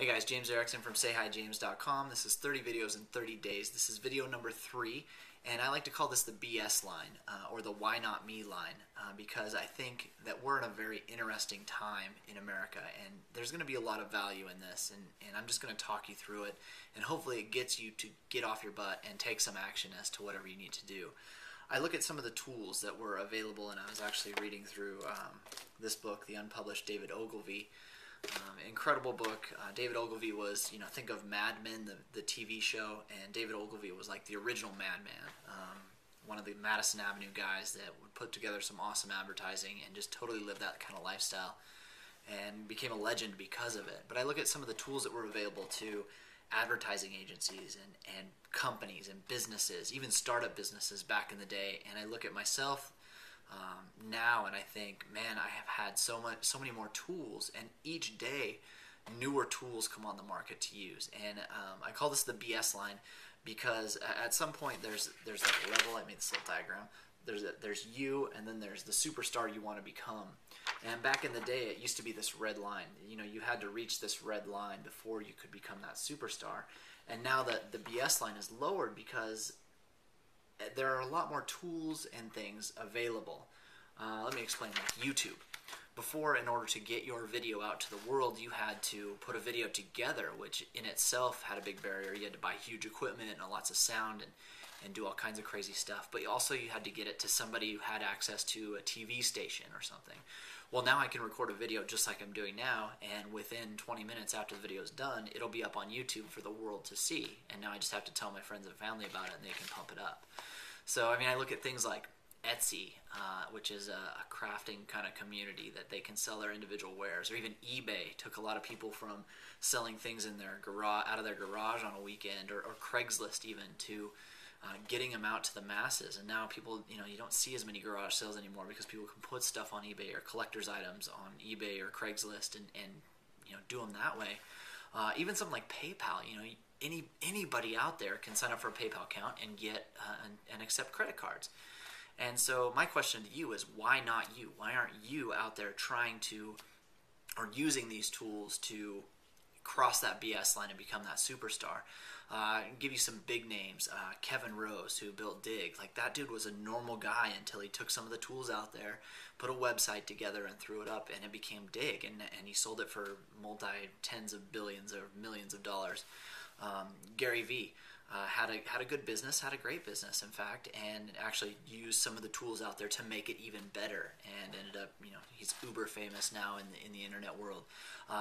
Hey guys, James Erickson from sayhijames.com. This is 30 videos in 30 days. This is video number 3, and I like to call this the BS line, or the why not me line, because I think that we're in a very interesting time in America, and there's going to be a lot of value in this, and I'm just going to talk you through it, and hopefully it gets you to get off your butt and take some action as to whatever you need to do. I look at some of the tools that were available, and I was actually reading through this book, The Unpublished David Ogilvy. Incredible book. David Ogilvy was, think of Mad Men, the TV show, and David Ogilvy was like the original madman. One of the Madison Avenue guys that would put together some awesome advertising and just totally live that kind of lifestyle and became a legend because of it. But I look at some of the tools that were available to advertising agencies and companies and businesses, even startup businesses back in the day, and I look at myself now, and I think, man, I have had so many more tools, and each day newer tools come on the market to use. And I call this the BS line because at some point there's that level. I made this little diagram. There's you, and then there's the superstar you want to become. And back in the day, it used to be this red line. You had to reach this red line before you could become that superstar. And now that the BS line is lowered because there are a lot more tools and things available. Let me explain, like YouTube. Before, in order to get your video out to the world, you had to put a video together, which in itself had a big barrier. You had to buy huge equipment and lots of sound and do all kinds of crazy stuff. But also you had to get it to somebody who had access to a TV station or something. Well, now I can record a video just like I'm doing now, and within 20 minutes after the video is done, it'll be up on YouTube for the world to see. And now I just have to tell my friends and family about it, and they can pump it up. So, I look at things like Etsy, which is a crafting kind of community that they can sell their individual wares, or even eBay took a lot of people from selling things in their garage, out of their garage on a weekend, or Craigslist even, to getting them out to the masses. And now people, you don't see as many garage sales anymore because people can put stuff on eBay or collector's items on eBay or Craigslist and do them that way. Even something like PayPal, anybody out there can sign up for a PayPal account and get and accept credit cards. And so my question to you is, why not you? Why aren't you out there trying to, or using these tools to cross that BS line and become that superstar? Give you some big names. Kevin Rose, who built Dig. Like, that dude was a normal guy until he took some of the tools out there, put a website together and threw it up, and it became Dig, and he sold it for tens of billions or millions of dollars. Gary Vee had a good business, had a great business, in fact, and actually used some of the tools out there to make it even better, and ended up, he's uber famous now in the internet world.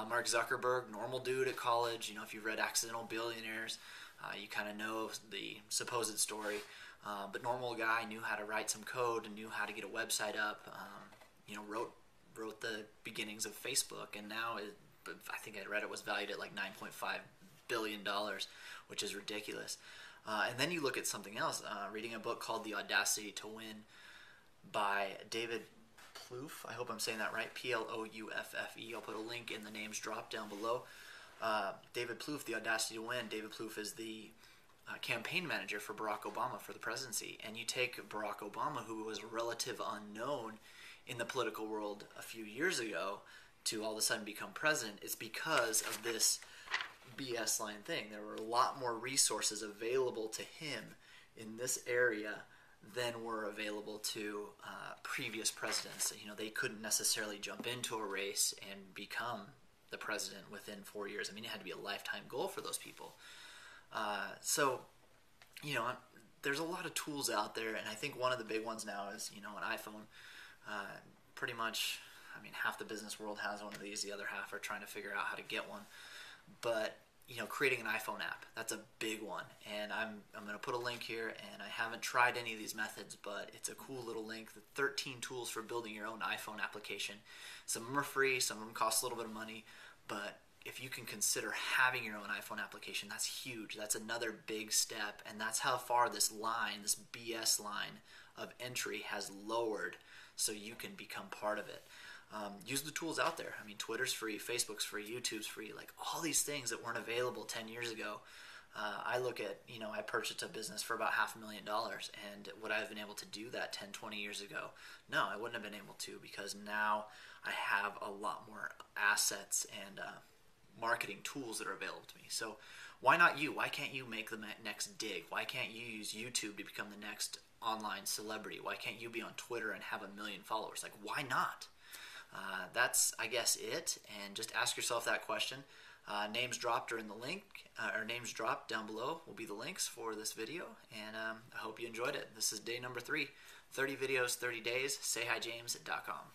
Mark Zuckerberg, normal dude at college. If you've read Accidental Billionaires, you kind of know the supposed story, but normal guy, knew how to write some code and knew how to get a website up. Wrote the beginnings of Facebook, and now I think I read it was valued at like $9.5 billion, which is ridiculous. And then you look at something else, reading a book called The Audacity to Win by David Plouffe. I hope I'm saying that right, Plouffe. I'll put a link in the names drop down below. David Plouffe, The Audacity to Win. David Plouffe is the campaign manager for Barack Obama for the presidency. And you take Barack Obama, who was a relative unknown in the political world a few years ago, to all of a sudden become president. It's because of this BS line thing. There were a lot more resources available to him in this area than were available to previous presidents. They couldn't necessarily jump into a race and become the president within 4 years. It had to be a lifetime goal for those people. There's a lot of tools out there, and I think one of the big ones now is, an iPhone. Pretty much, half the business world has one of these. The other half are trying to figure out how to get one. But creating an iPhone app, that's a big one, and I'm going to put a link here, and I haven't tried any of these methods, but it's a cool little link. The 13 tools for building your own iPhone application. Some of them are free, some of them cost a little bit of money, but if you can consider having your own iPhone application, that's huge. That's another big step, and that's how far this line, this BS line of entry, has lowered so you can become part of it. Use the tools out there. Twitter's free, Facebook's free, YouTube's free, like all these things that weren't available 10 years ago. I look at, I purchased a business for about $500,000, and would I have been able to do that 10, 20 years ago? No, I wouldn't have been able to, because now I have a lot more assets and marketing tools that are available to me. So why not you? Why can't you make the next dig? Why can't you use YouTube to become the next online celebrity? Why can't you be on Twitter and have 1 million followers? Like, why not? That's, I guess, it. And just ask yourself that question. Names dropped are in the link, or names dropped down below will be the links for this video. And I hope you enjoyed it. This is day number 3. 30 videos, 30 days. SayHiJames.com.